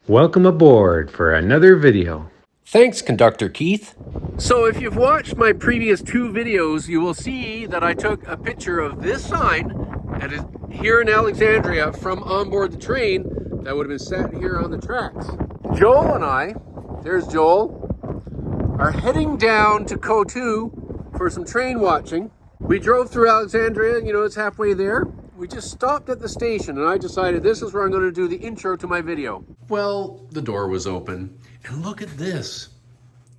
Welcome aboard for another video. Thanks, Conductor Keith. So if you've watched my previous two videos, you will see that I took a picture of this sign here in Alexandria from on board the train that would have been set here on the tracks. Joel and I, there's Joel, are heading down to Coteau for some train watching. We drove through Alexandria, it's halfway there. We just stopped at the station and I decided this is where I'm going to do the intro to my video. Well, the door was open and look at this.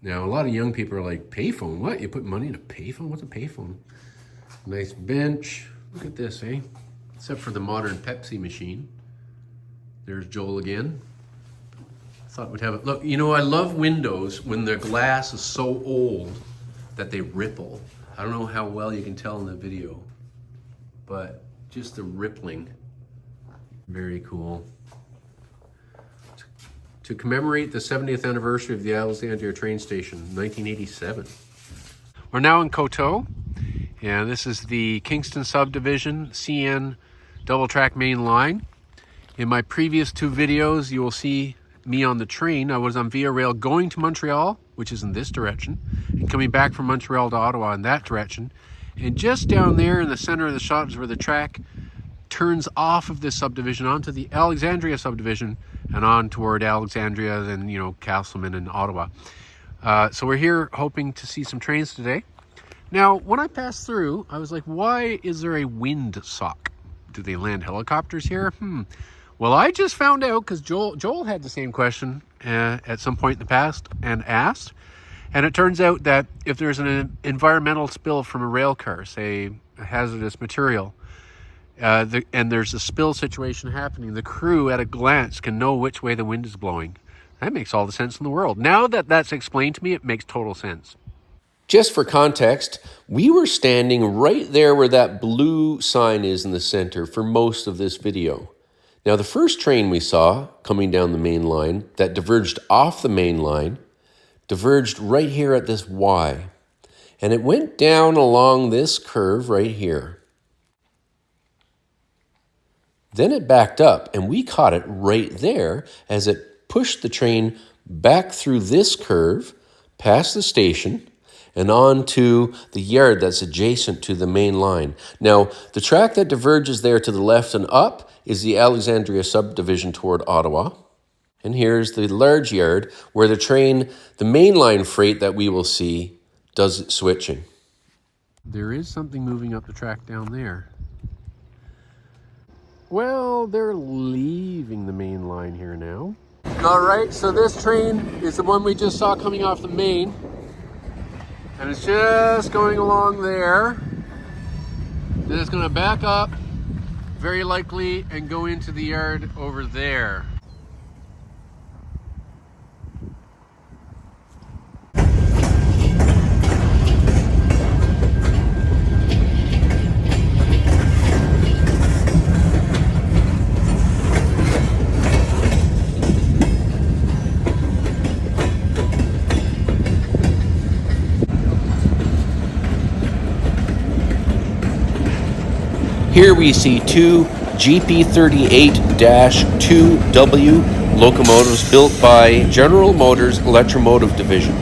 Now, a lot of young people are like, payphone? What? You put money in a payphone? What's a payphone? Nice bench. Look at this, eh? Except for the modern Pepsi machine. There's Joel again. Thought we'd have it. Look, I love windows when the glass is so old that they ripple. I don't know how well you can tell in the video, but just the rippling. Very cool. To commemorate the 70th anniversary of the Alexandria train station, 1987. We're now in Coteau, and this is the Kingston subdivision, CN double track main line. In my previous two videos, you will see me on the train. I was on Via Rail going to Montreal, which is in this direction, and coming back from Montreal to Ottawa in that direction. And just down there in the center of the shot is where the track turns off of this subdivision onto the Alexandria subdivision and on toward Alexandria, then, Castleman and Ottawa. So we're here hoping to see some trains today. Now, when I passed through, I was like, why is there a wind sock? Do they land helicopters here? Well, I just found out because Joel had the same question at some point in the past and asked. And it turns out that if there's an environmental spill from a rail car, say a hazardous material, and there's a spill situation happening, the crew at a glance can know which way the wind is blowing. That makes all the sense in the world. Now that that's explained to me, it makes total sense. Just for context, we were standing right there where that blue sign is in the center for most of this video. Now, the first train we saw coming down the main line that diverged off the main line diverged right here at this Y. And it went down along this curve right here. Then it backed up and we caught it right there as it pushed the train back through this curve, past the station, and on to the yard that's adjacent to the main line. Now, the track that diverges there to the left and up is the Alexandria subdivision toward Ottawa. And here's the large yard where the train, the mainline freight that we will see, does its switching. There is something moving up the track down there. Well, they're leaving the main line here now. All right, so this train is the one we just saw coming off the main. And it's just going along there. Then it's going to back up, very likely, and go into the yard over there. Here we see two GP38-2W locomotives built by General Motors Electro-motive division.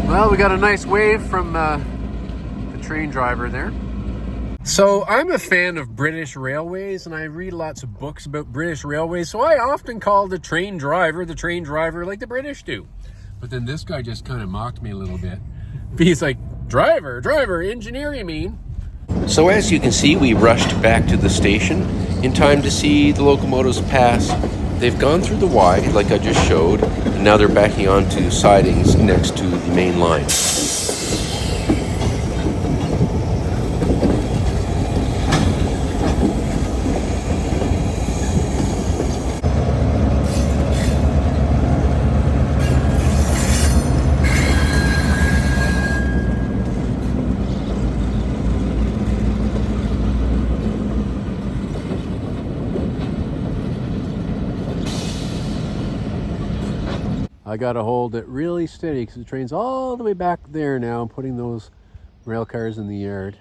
Well, we got a nice wave from the train driver there. So I'm a fan of British railways and I read lots of books about British railways. So I often call the train driver like the British do. But then this guy just kind of mocked me a little bit. He's like, driver, engineer you mean? So as you can see, we rushed back to the station in time to see the locomotives pass. They've gone through the Y like I just showed, and now they're backing onto sidings next to the main line. I got to hold it really steady because the train's all the way back there now. I'm putting those Rail cars in the yard.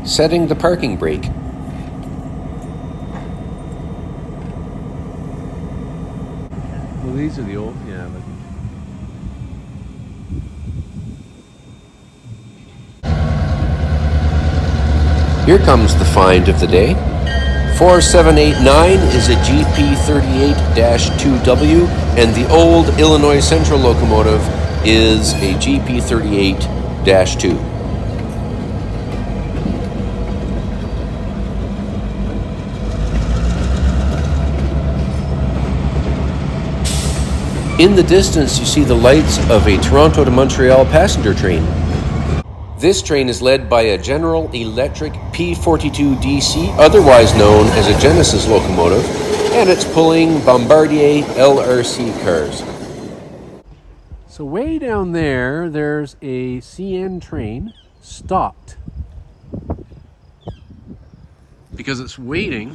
Setting the parking brake. Well, these are the old, yeah, but... Here comes the find of the day. 4789 is a GP38-2W, and the old Illinois Central locomotive is a GP38-2. In the distance, you see the lights of a Toronto to Montreal passenger train. This train is led by a General Electric P42DC, otherwise known as a Genesis locomotive, and it's pulling Bombardier LRC cars. So way down there, there's a CN train stopped because it's waiting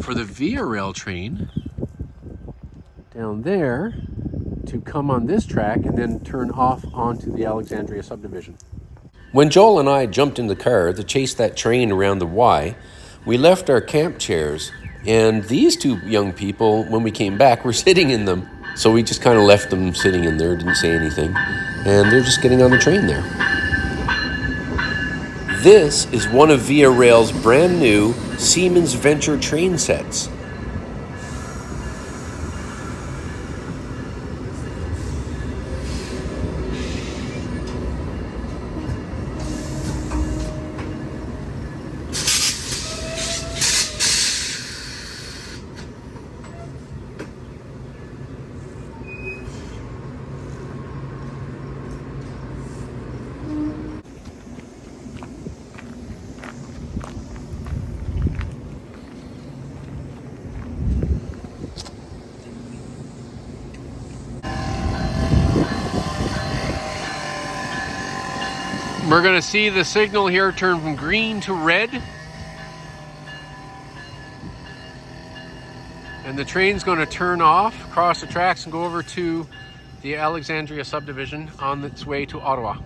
for the Via Rail train down there to come on this track and then turn off onto the Alexandria subdivision. When Joel and I jumped in the car to chase that train around the Y, we left our camp chairs, and these two young people, when we came back, were sitting in them. So we just kind of left them sitting in there, didn't say anything, and they're just getting on the train there. This is one of Via Rail's brand new Siemens Venture train sets. We're going to see the signal here turn from green to red. And the train's going to turn off, cross the tracks, and go over to the Alexandria subdivision on its way to Ottawa.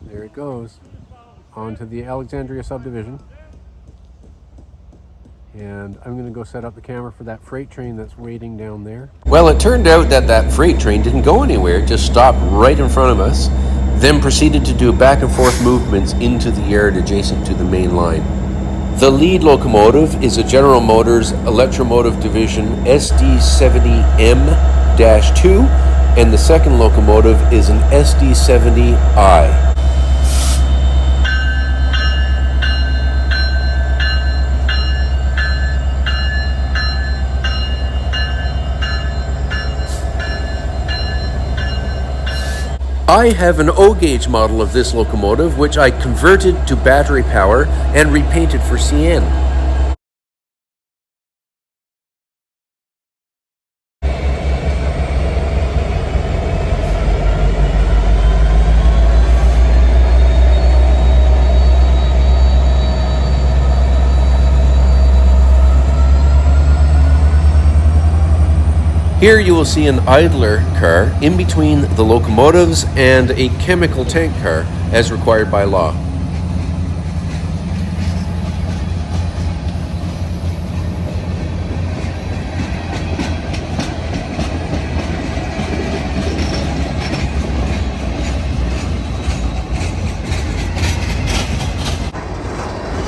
There it goes, onto the Alexandria subdivision. And I'm going to go set up the camera for that freight train that's waiting down there. Well, it turned out that that freight train didn't go anywhere, it just stopped right in front of us, then proceeded to do back and forth movements into the yard adjacent to the main line. The lead locomotive is a General Motors Electro-motive division SD70M-2, and the second locomotive is an SD70I. I have an O-gauge model of this locomotive, which I converted to battery power and repainted for CN. Here you will see an idler car in between the locomotives and a chemical tank car as required by law.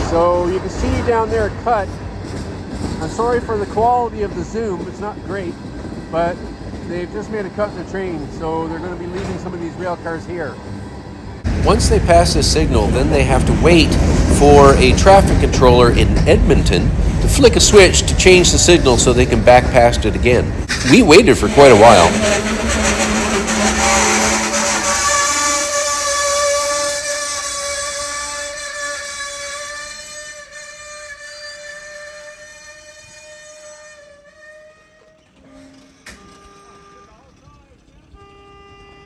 So you can see down there cut. I'm sorry for the quality of the zoom, it's not great, but they've just made a cut in the train, so they're going to be leaving some of these rail cars here. Once they pass this signal, then they have to wait for a traffic controller in Edmonton to flick a switch to change the signal so they can back past it again. We waited for quite a while.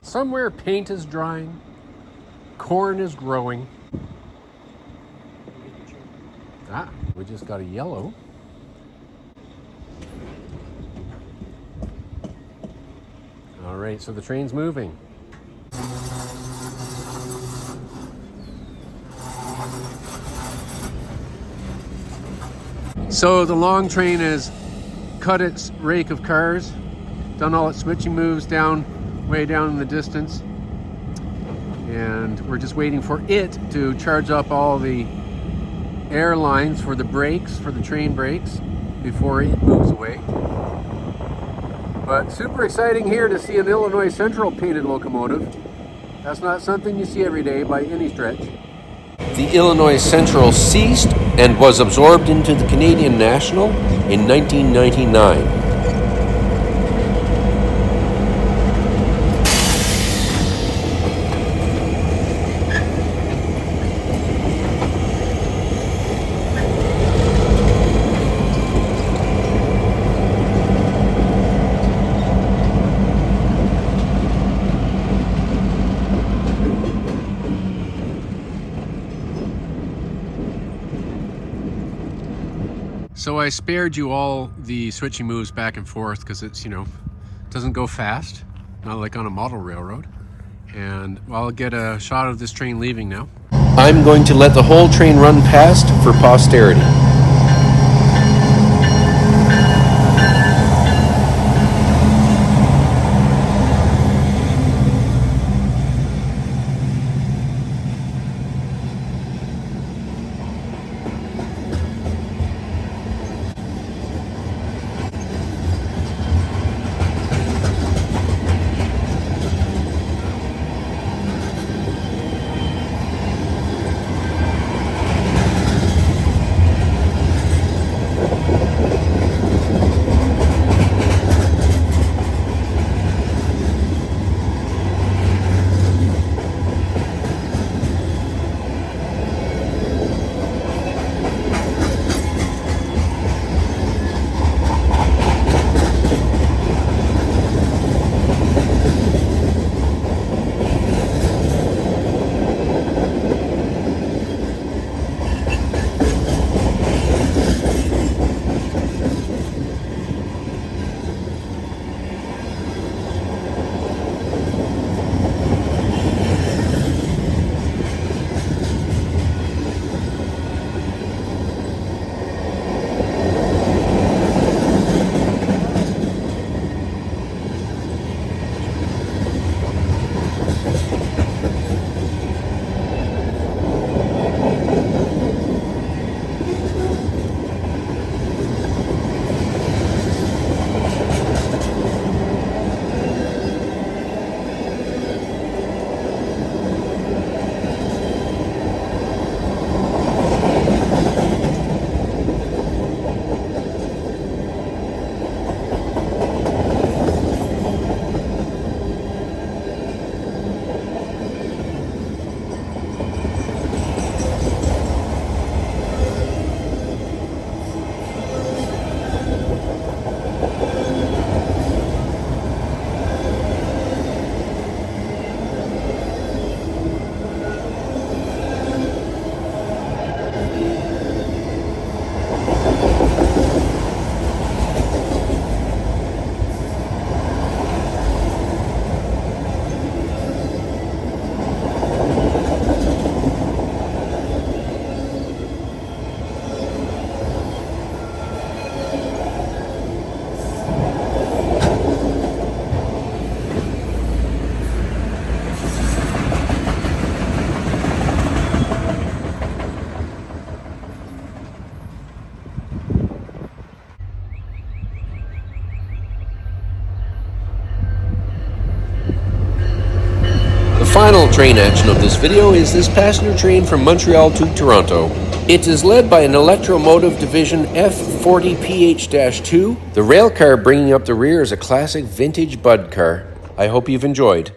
Somewhere paint is drying, corn is growing. Ah, we just got a yellow. All right, so the train's moving. So the long train has cut its rake of cars, done all its switching moves down, way down in the distance, and we're just waiting for it to charge up all the air lines for the brakes, for the train brakes, before it moves away. But super exciting here to see an Illinois Central painted locomotive. That's not something you see every day by any stretch. The Illinois Central ceased and was absorbed into the Canadian National in 1999. So I spared you all the switching moves back and forth because it's, doesn't go fast, not like on a model railroad. And I'll get a shot of this train leaving now. I'm going to let the whole train run past for posterity. final train action of this video is this passenger train from Montreal to Toronto. It is led by an Electro-motive Division F40PH-2. The rail car bringing up the rear is a classic vintage Bud car. I hope you've enjoyed.